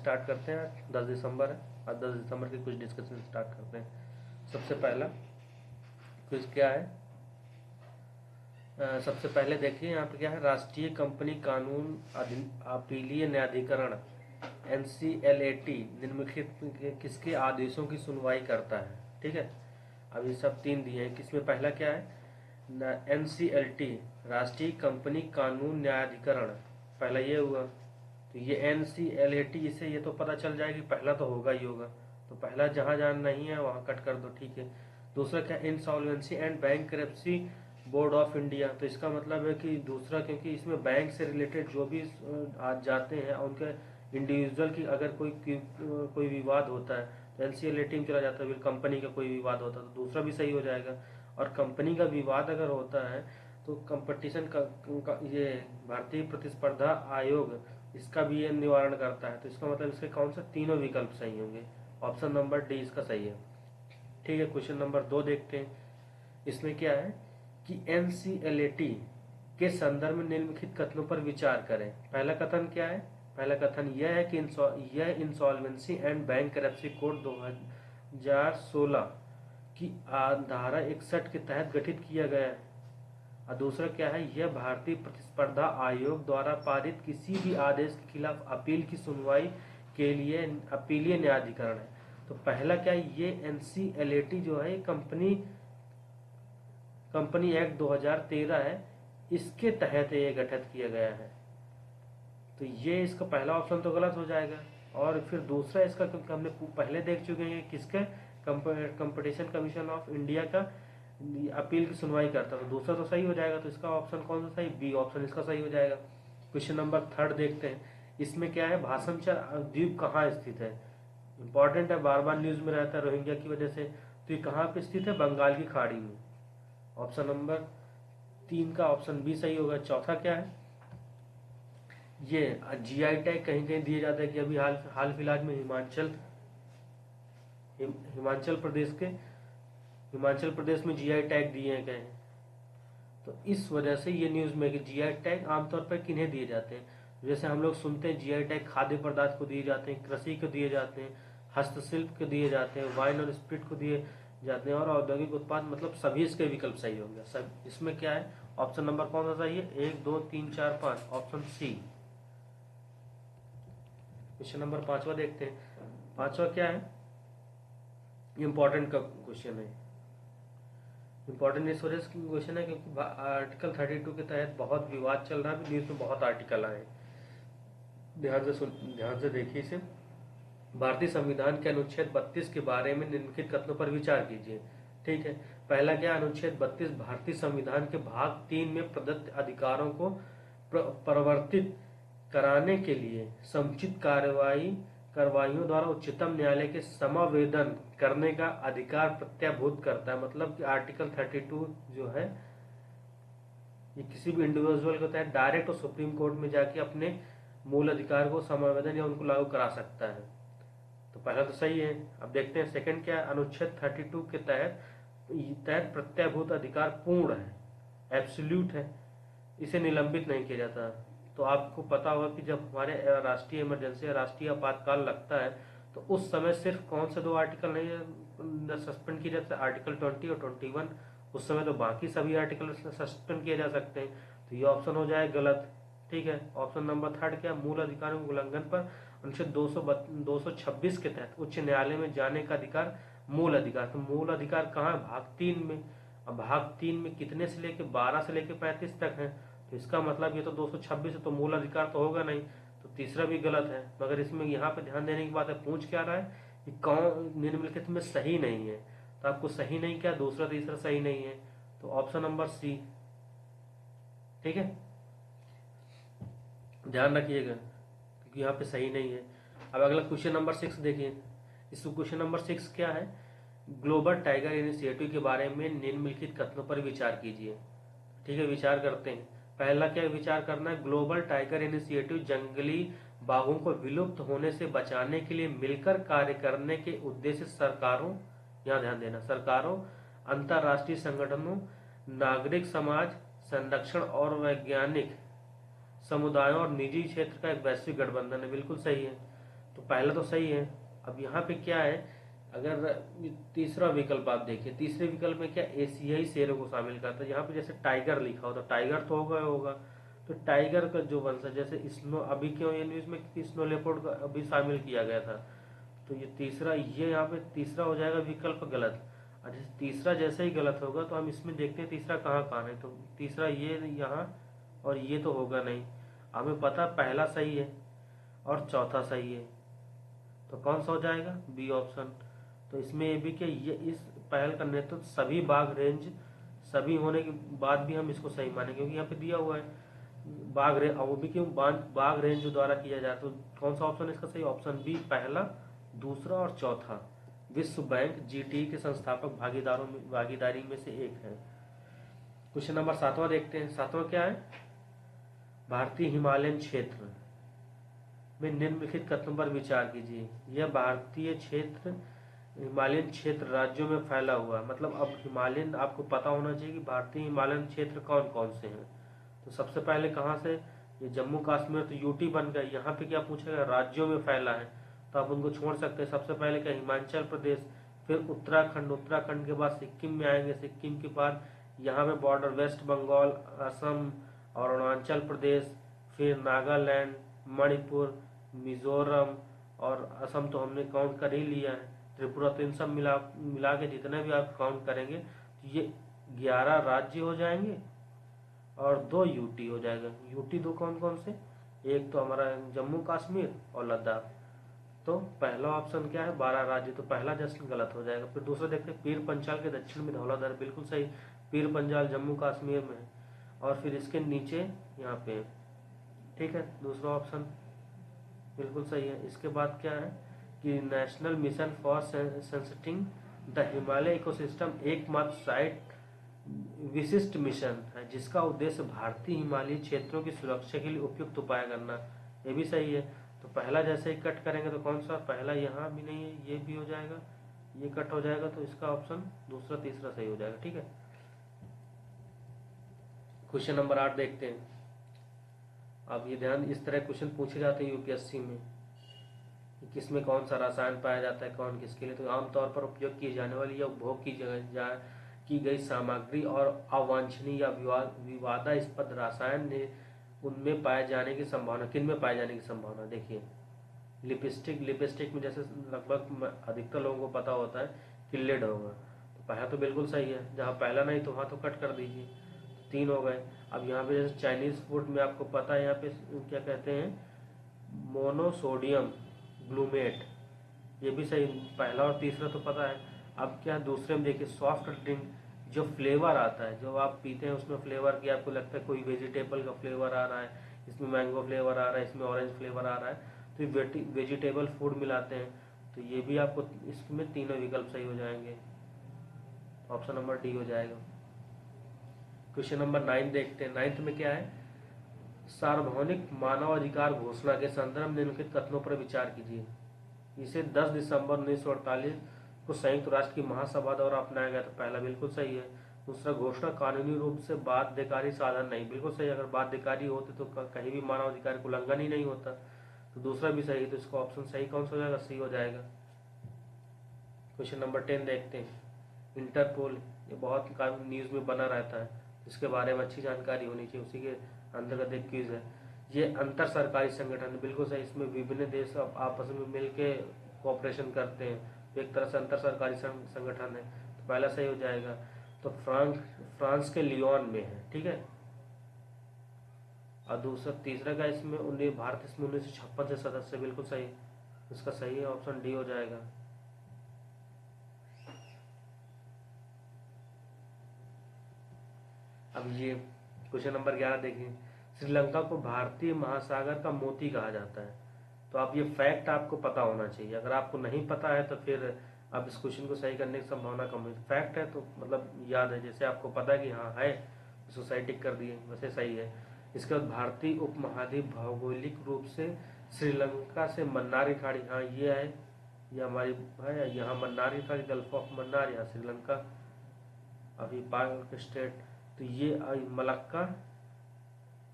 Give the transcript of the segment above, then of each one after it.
Start करते हैं। 10 दिसंबर है, आज 10 दिसंबर की कुछ डिस्कशन स्टार्ट करते हैं। सबसे पहला क्विज क्या है, सबसे पहले देखिए यहाँ पे क्या है, राष्ट्रीय कंपनी कानून अपीलीय न्यायाधिकरण NCLAT निम्नलिखित किसके आदेशों की सुनवाई करता है। ठीक है, अभी सब 3 दिए हैं, किसमें पहला क्या है, NCLT राष्ट्रीय कंपनी कानून न्यायाधिकरण, पहला ये हुआ। तो ये NCLAT, इसे ये तो पता चल जाएगा कि पहला तो होगा ही होगा, तो पहला जहां जहां नहीं है वहां कट कर दो। ठीक है, दूसरा क्या, insolvency and bankruptcy board of India, तो इसका मतलब है कि दूसरा, क्योंकि इसमें बैंक से रिलेटेड जो भी आज जाते हैं उनके इंडिविजुअल की अगर कोई विवाद होता है तो NCLAT में चला जाता है। फिर कंपनी का कोई विवाद होता है तो दूसरा भी सही हो जाएगा। और कंपनी का विवाद अगर होता है तो कंपटीशन का ये भारतीय प्रतिस्पर्धा आयोग इसका भी ये निवारण करता है। तो इसका मतलब इसके कौन से तीनों विकल्प सही होंगे, ऑप्शन नंबर डी इसका सही है। ठीक है, क्वेश्चन नंबर 2 देखते हैं। इसमें क्या है कि NCLAT के संदर्भ में निम्नलिखित कथनों पर विचार करें। पहला कथन क्या है, पहला कथन यह है कि यह इंसॉल्वेंसी एंड बैंकरप्सी कोड 2016 की धारा 61 के तहत गठित किया गया है। और दूसरा क्या है, यह भारतीय प्रतिस्पर्धा आयोग द्वारा पारित किसी भी आदेश के खिलाफ अपील की सुनवाई के लिए अपीलीय न्यायाधिकरण है। तो पहला क्या है, ये NCLAT जो है कंपनी एक्ट 2013 है, इसके तहत ये गठित किया गया है। तो ये इसका पहला ऑप्शन तो गलत हो जाएगा। और फिर दूसरा इसका, क्योंकि हमने पहले देख चुके हैं किसके, कंपटीशन कमीशन ऑफ इंडिया का अपील की सुनवाई करता, तो दूसरा तो सही हो जाएगा। तो इसका ऑप्शन कौन सा सही, बी ऑप्शन इसका सही हो जाएगा। क्वेश्चन नंबर 3 देखते हैं। इसमें क्या है, भाषमचर द्वीप कहाँ स्थित है, इंपॉर्टेंट है, बार बार न्यूज में रहता है रोहिंग्या की वजह से। तो ये कहाँ पे स्थित है, बंगाल की खाड़ी में। ऑप्शन नंबर 3 का ऑप्शन बी सही होगा। चौथा क्या है, ये GI टैग कहीं कहीं दिए जाता है कि अभी हाल फिलहाल में हिमाचल प्रदेश में GI टैग दिए हैं कहीं। तो इस वजह से ये न्यूज में कि GI टैग आमतौर पर किन्हें दिए जाते हैं, जैसे हम लोग सुनते हैं GI टैग खाद्य पदार्थ को दिए जाते हैं, कृषि को दिए जाते हैं, हस्तशिल्प को दिए जाते हैं, वाइन और स्पिरिट को दिए जाते हैं, और औद्योगिक उत्पाद, मतलब सभी इसके विकल्प सही हो गया सब। इसमें क्या है, ऑप्शन नंबर कौन सा सही है, 1 2 3 4 5, ऑप्शन सी। क्वेश्चन नंबर 5वां देखते हैं। 5वां क्या है, इंपॉर्टेंट का क्वेश्चन है। इंपॉर्टेंट इस वजह से क्वेश्चन है क्योंकि आर्टिकल 32 के तहत बहुत विवाद चल रहा है, न्यूज में बहुत आर्टिकल आए। ध्यान से देखिए इसे। भारतीय संविधान के अनुच्छेद 32 के बारे में निम्नलिखित कथनों पर विचार कीजिए। ठीक है, पहला क्या, अनुच्छेद 32 भारतीय संविधान के भाग 3 में प्रदत्त अधिकारों को परिवर्तित कराने के लिए समुचित कार्रवाइयों द्वारा उच्चतम न्यायालय के समावेदन करने का अधिकार प्रत्याभूत करता है। मतलब कि आर्टिकल 32 जो है ये किसी भी इंडिविजुअल के तहत डायरेक्ट और सुप्रीम कोर्ट में जाके अपने मूल अधिकार को समावेदन या उनको लागू करा सकता है। तो पहला तो सही है। अब देखते हैं सेकंड क्या है, अनुच्छेद 32 के तहत प्रत्याभूत अधिकार पूर्ण है, एब्सोल्यूट है, इसे निलंबित नहीं किया जाता। तो आपको पता होगा कि जब हमारे राष्ट्रीय इमरजेंसी या राष्ट्रीय आपातकाल लगता है तो उस समय सिर्फ कौन से 2 आर्टिकल नहीं सस्पेंड किए जाते, आर्टिकल 20 और 21। उस समय तो बाकी सभी आर्टिकल सस्पेंड किए जा सकते हैं। तो ये ऑप्शन हो जाए गलत। ठीक है, ऑप्शन नंबर 3 क्या, मूल अधिकारों के उल्लंघन पर अनुच्छेद 226 के तहत उच्च न्यायालय में जाने का अधिकार मूल अधिकार। तो मूल अधिकार कहाँ है, भाग 3 में। अब भाग 3 में कितने से लेके 12 से लेके 35 तक है, तो इसका मतलब ये तो 226 है, तो मूल अधिकार तो होगा नहीं, तो तीसरा भी गलत है। मगर इसमें यहाँ पे ध्यान देने की बात है, पूछ क्या रहा है कि कौन निम्नलिखित में सही नहीं है। तो आपको सही नहीं क्या, दूसरा तीसरा सही नहीं है, तो ऑप्शन नंबर सी। ठीक है, ध्यान रखिएगा क्योंकि यहाँ पे सही नहीं है। अब अगला क्वेश्चन नंबर 6 देखिए। इस क्वेश्चन नंबर 6 क्या है, ग्लोबल टाइगर इनिशिएटिव के बारे में निम्नलिखित कथनों पर विचार कीजिए। ठीक है, विचार करते हैं। पहला क्या विचार करना है, ग्लोबल टाइगर इनिशिएटिव जंगली बाघों को विलुप्त होने से बचाने के लिए मिलकर कार्य करने के उद्देश्य सरकारों, यहाँ ध्यान देना, सरकारों, अंतरराष्ट्रीय संगठनों, नागरिक समाज, संरक्षण और वैज्ञानिक समुदायों और निजी क्षेत्र का एक वैश्विक गठबंधन है। बिल्कुल सही है। तो पहला तो सही है। अब यहाँ पे क्या है, अगर तीसरा विकल्प आप देखिए, तीसरे विकल्प में क्या एशियाई शेरों को शामिल करता है। यहाँ पे जैसे टाइगर लिखा हो तो टाइगर तो होगा। तो टाइगर का जो वंश है, जैसे स्नो, अभी क्यों ये न्यूज में स्नो लेपर्ड का अभी शामिल किया गया था, तो ये तीसरा, ये यहाँ पे तीसरा हो जाएगा विकल्प गलत। और तीसरा जैसे ही गलत होगा तो हम इसमें देखते हैं तीसरा कहाँ कहाँ है। तो तीसरा ये यहाँ, और ये तो होगा नहीं। हमें पता पहला सही है और चौथा सही है, तो कौन सा हो जाएगा, बी ऑप्शन। तो इसमें ये भी क्या, ये इस पहल का नेतृत्व सभी बाघ रेंज, सभी होने के बाद भी हम इसको सही माने, क्योंकि यहाँ पे दिया हुआ है बाघ रेंज, वो भी क्यों बाघ रेंज द्वारा किया जाए। तो कौन सा ऑप्शन इसका सही, ऑप्शन बी, पहला, दूसरा और चौथा। विश्व बैंक जीटी के संस्थापक भागीदारी में से एक है। क्वेश्चन नंबर 7वां देखते हैं। 7वां क्या है, भारतीय हिमालयन क्षेत्र में निम्नलिखित कथनों पर विचार कीजिए। यह भारतीय क्षेत्र हिमालयन क्षेत्र राज्यों में फैला हुआ, मतलब अब हिमालयन आपको पता होना चाहिए कि भारतीय हिमालयन क्षेत्र कौन कौन से हैं। तो सबसे पहले कहाँ से, ये जम्मू कश्मीर तो यूटी बन गया। यहाँ पे क्या पूछेगा, राज्यों में फैला है, तो आप उनको छोड़ सकते हैं। सबसे पहले क्या, हिमाचल प्रदेश, फिर उत्तराखंड, उत्तराखंड के बाद सिक्किम में आएंगे, सिक्किम के बाद यहाँ पे बॉर्डर वेस्ट बंगाल, असम और अरुणाचल प्रदेश, फिर नागालैंड, मणिपुर, मिजोरम और असम तो हमने काउंट कर ही लिया है, त्रिपुरा। तो इन सब मिला मिला के जितने भी आप काउंट करेंगे तो ये 11 राज्य हो जाएंगे और 2 यूटी हो जाएगा। यूटी 2 कौन कौन से, एक तो हमारा जम्मू कश्मीर और लद्दाख। तो पहला ऑप्शन क्या है, 12 राज्य, तो पहला जस्ट गलत हो जाएगा। फिर दूसरा देखते हैं, पीर पंचाल के दक्षिण में धौलाधर, बिल्कुल सही। पीर पंचाल जम्मू कश्मीर में है, और फिर इसके नीचे यहाँ पे, ठीक है, दूसरा ऑप्शन बिल्कुल सही है। इसके बाद क्या है कि national mission for sustaining the Himalaya ecosystem एकमात्र साइट विशिष्ट मिशन है जिसका उद्देश्य भारतीय हिमालयी क्षेत्रों की सुरक्षा के लिए उपयुक्त उपाय करना। ये भी सही है। तो पहला जैसे ही कट करेंगे तो कौन सा, पहला यहाँ भी नहीं है, ये भी हो जाएगा, ये कट हो जाएगा, तो इसका ऑप्शन दूसरा तीसरा सही हो जाएगा। ठीक है, क्वेश्चन नंबर 8 देखते हैं। अब ये ध्यान, इस तरह क्वेश्चन पूछे जाते हैं यूपीएससी में, किसमें कौन सा रसायन पाया जाता है, कौन किसके लिए। तो आमतौर पर उपयोग की जाने वाली या उपभोग की गई सामग्री और अवांछनीय या विवादास्पद रसायन ने उनमें पाए जाने की संभावना, किन में पाए जाने की संभावना। देखिए लिपस्टिक में जैसे लगभग अधिकतर लोगों को पता होता है कि लेड होगा, तो पहला तो बिल्कुल सही है, जहाँ पहला नहीं तो वहाँ तो कट कर दीजिए, 3 हो गए। अब यहाँ पे जैसे चाइनीज फूड में आपको पता है, यहाँ पे क्या कहते हैं, मोनोसोडियम ग्लूमेट, ये भी सही, पहला और तीसरा तो पता है। अब क्या दूसरे में देखिए, सॉफ्ट ड्रिंक, जो फ्लेवर आता है, जो आप पीते हैं उसमें फ्लेवर की आपको लगता है कोई वेजिटेबल का फ्लेवर आ रहा है, इसमें मैंगो फ्लेवर आ रहा है, इसमें ऑरेंज फ्लेवर आ रहा है, तो ये वेजिटेबल फूड मिलाते हैं। तो ये भी आपको, इसमें तीनों विकल्प सही हो जाएंगे, ऑप्शन नंबर डी हो जाएगा। क्वेश्चन नंबर 9 देखते हैं। 9th में क्या है, सार्वभौमिक मानवाधिकार घोषणा के संदर्भ में निम्नलिखित कथनों पर विचार कीजिए। इसे 10 दिसंबर 1948 को संयुक्त राष्ट्र की महासभा द्वारा अपनाया गया। तो पहला बिल्कुल सही है। दूसरा, घोषणा कानूनी रूप से बाध्यकारी साधन नहीं, बिल्कुल सही। अगर बाध्यकारी होते तो कहीं भी मानवाधिकार का उल्लंघन ही नहीं होता, तो दूसरा भी सही है। तो इसका ऑप्शन सही कौन सा हो जाएगा, सी हो जाएगा। क्वेश्चन नंबर 10 देखते हैं। इंटरपोल, ये बहुत न्यूज में बना रहता है, इसके बारे में अच्छी जानकारी होनी चाहिए, उसी के अंतर्गत एक क्विज है। ये अंतर सरकारी संगठन है, बिल्कुल सही। इसमें विभिन्न देश आपस में मिलके कोऑपरेशन करते हैं, तो एक तरह से अंतर सरकारी संगठन है, तो पहला सही हो जाएगा। तो फ्रांस के लियोन में है, ठीक है। और दूसरा तीसरा का इसमें भारत इसमें 1956 से सदस्य, बिल्कुल सही, इसका सही है, ऑप्शन डी हो जाएगा। अब ये क्वेश्चन नंबर 11 देखिए। श्रीलंका को भारतीय महासागर का मोती कहा जाता है। तो आप ये फैक्ट आपको पता होना चाहिए, अगर आपको नहीं पता है तो फिर आप इस क्वेश्चन को सही करने की संभावना कम है। फैक्ट है तो मतलब याद है, जैसे आपको पता है कि हाँ है, सोसाइटी कर दिए, वैसे सही है। इसके बाद भारतीय उपमहाद्वीप भौगोलिक रूप से श्रीलंका से मन्नार की खाड़ी, हाँ ये है, ये हमारी है, यहाँ मन्नार की खाड़ी, गल्फ ऑफ मन्नार, यहाँ श्रीलंका, अभी पाक स्टेट। तो ये मलक्का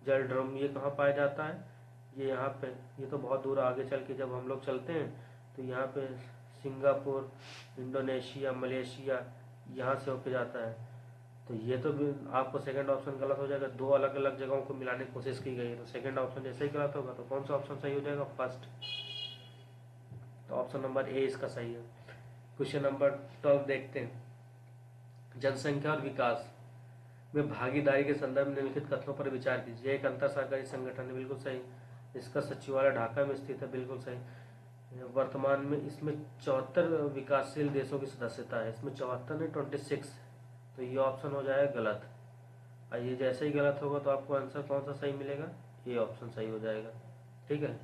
जल ड्रम, ये कहाँ पाया जाता है, ये यहाँ पे, ये तो बहुत दूर आगे चल के जब हम लोग चलते हैं तो यहाँ पे सिंगापुर, इंडोनेशिया, मलेशिया यहाँ से होके जाता है। तो ये तो भी आपको सेकंड ऑप्शन गलत हो जाएगा, दो अलग अलग जगहों को मिलाने की कोशिश की गई है, तो सेकंड ऑप्शन जैसे ही गलत होगा तो कौन सा ऑप्शन सही हो जाएगा? फर्स्ट। तो ऑप्शन नंबर ए इसका सही है। क्वेश्चन नंबर 12 देखते हैं। जनसंख्या और विकास में भागीदारी के संदर्भ में निम्नलिखित कथनों पर विचार कीजिए। एक अंतर सरकारी संगठन है, बिल्कुल सही। इसका सचिवालय ढाका में स्थित है, बिल्कुल सही। वर्तमान में इसमें 74 विकासशील देशों की सदस्यता है, इसमें 74 नहीं 26, तो ये ऑप्शन हो जाएगा गलत। और ये जैसे ही गलत होगा तो आपको आंसर कौन सा सही मिलेगा? ये ऑप्शन सही हो जाएगा, ठीक है।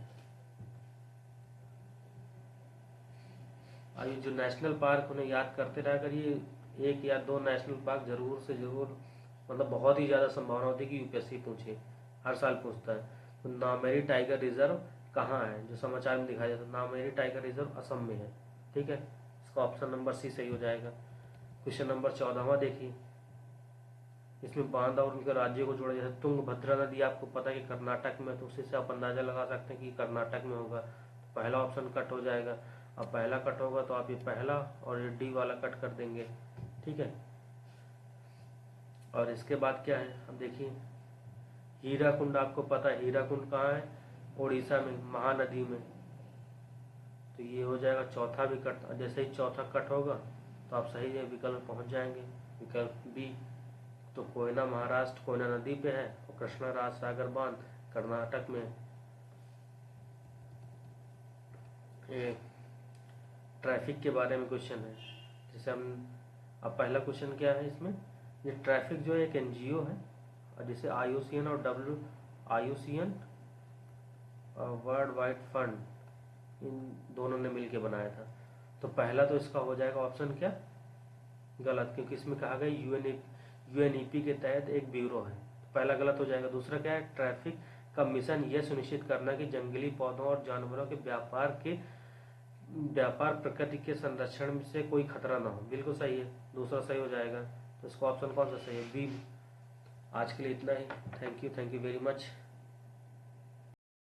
और ये जो नेशनल पार्क उन्हें याद करते रहा करिए, एक या दो नेशनल पार्क जरूर से जरूर, मतलब बहुत ही ज़्यादा संभावना होती है कि यूपीएससी पूछे, हर साल पूछता है। तो नामेरी टाइगर रिजर्व कहाँ है, जो समाचार में दिखाया जाता है, नामेरी टाइगर रिजर्व असम में है, ठीक है। इसका ऑप्शन नंबर सी सही हो जाएगा। क्वेश्चन नंबर 14वां देखिए। इसमें बांध और उनके राज्यों को जोड़ा, जैसे तुंगभद्रा नदी आपको पता है कि कर्नाटक में, तो उसी से आप अंदाजा लगा सकते हैं कि कर्नाटक में होगा। तो पहला ऑप्शन कट हो जाएगा। अब पहला कट होगा तो आप ये पहला और ये डी वाला कट कर देंगे, ठीक है। और इसके बाद क्या है, अब देखिए हीराकुंड, आपको पता है हीराकुंड कहाँ है? उड़ीसा में, महानदी में। तो ये हो जाएगा चौथा भी कट। जैसे ही चौथा कट होगा तो आप सही विकल्प पहुंच जाएंगे, विकल्प बी। तो कोयना महाराष्ट्र, कोयना नदी पे है, और कृष्णा राज सागर बांध कर्नाटक में। ये ट्रैफिक के बारे में क्वेश्चन है, जैसे हम, अब पहला क्वेश्चन क्या है इसमें, ये ट्रैफिक जो है एक एनजीओ है, और जैसे IUCN और IUCN वर्ल्ड वाइड फंड, इन दोनों ने मिलकर बनाया था। तो पहला तो इसका हो जाएगा ऑप्शन क्या? गलत, क्योंकि इसमें कहा गया यूएनईपी के तहत एक ब्यूरो है, तो पहला गलत हो जाएगा। दूसरा क्या है? ट्रैफिक का मिशन यह सुनिश्चित करना कि जंगली पौधों और जानवरों के व्यापार प्रकृति के संरक्षण से कोई खतरा ना हो, बिल्कुल सही है, दूसरा सही हो जाएगा। तो इसका ऑप्शन कौन सा सही है? बी। आज के लिए इतना ही। Thank you very much.